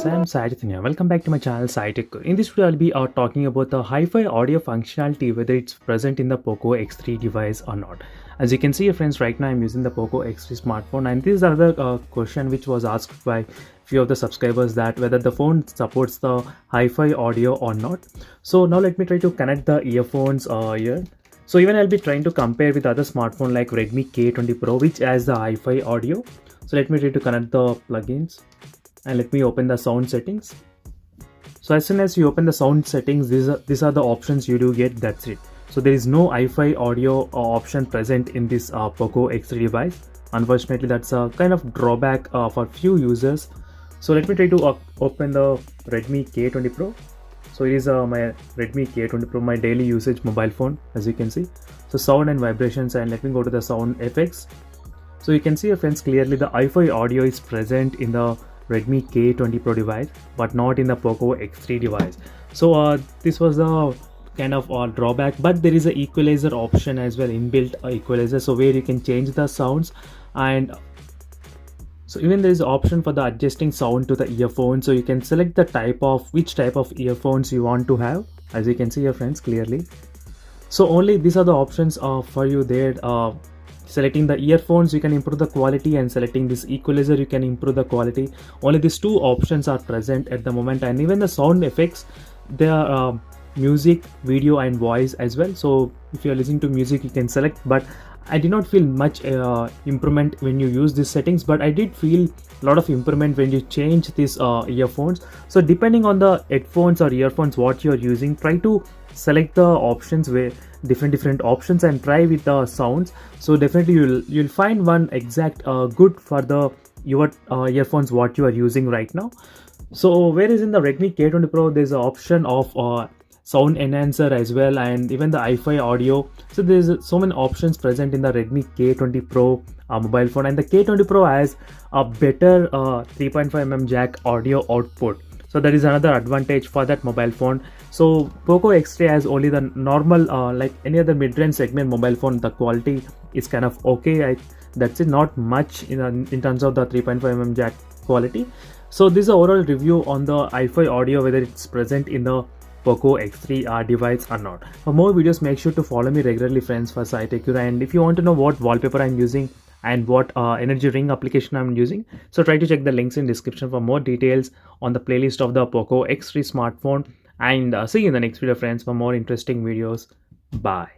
friends, I am Sajitanya. Welcome back to my channel SciTech. In this video, I'll be talking about the hi-fi audio functionality, whether it's present in the Poco X3 device or not. As you can see, friends, right now I'm using the Poco X3 smartphone, and this is another question which was asked by few of the subscribers, that whether the phone supports the hi-fi audio or not. So now let me try to connect the earphones here. So even I'll be trying to compare with other smartphone like Redmi K20 Pro, which has the hi-fi audio. So let me try to connect the plugins and let me open the sound settings. So as soon as you open the sound settings, these are the options you do get. That's it. So there is no hi-fi audio option present in this Poco X3 device. Unfortunately, that's a kind of drawback for few users. So let me try to open the Redmi K20 Pro. So it is my Redmi K20 Pro, my daily usage mobile phone, as you can see. So sound and vibrations, and let me go to the sound effects. So you can see, friends, clearly the hi-fi audio is present in the Redmi K20 Pro device, but not in the Poco X3 device. So this was the kind of drawback, but there is an equalizer option as well, inbuilt equalizer, so where you can change the sounds. And so even there is an option for the adjusting sound to the earphone, so you can select the which type of earphones you want to have, as you can see here, friends, clearly. So only these are the options for you there. Selecting the earphones, you can improve the quality, and selecting this equalizer, you can improve the quality. Only these two options are present at the moment. And even the sound effects, they are music, video and voice as well. So if you are listening to music, you can select, but I did not feel much improvement when you use these settings, but I did feel a lot of improvement when you change these earphones. So depending on the headphones or earphones what you're using, try to select the options where different options and try with the sounds. So definitely you'll find one exact good for the your earphones what you are using right now. So whereas in the Redmi K20 Pro, there's an option of sound enhancer as well, and even the hi-fi audio. So there's so many options present in the Redmi K20 Pro mobile phone, and the K20 Pro has a better 3.5mm jack audio output. So that is another advantage for that mobile phone. So Poco X3 has only the normal, like any other mid-range segment mobile phone, the quality is kind of okay. That's it, not much in terms of the 3.5mm jack quality. So this is the overall review on the hi-fi audio, whether it's present in the Poco X3 device or not. For more videos, make sure to follow me regularly, friends, for SciTech. And if you want to know what wallpaper I'm using and what energy ring application I'm using, so try to check the links in description for more details on the playlist of the Poco X3 smartphone. And see you in the next video, friends, for more interesting videos. Bye.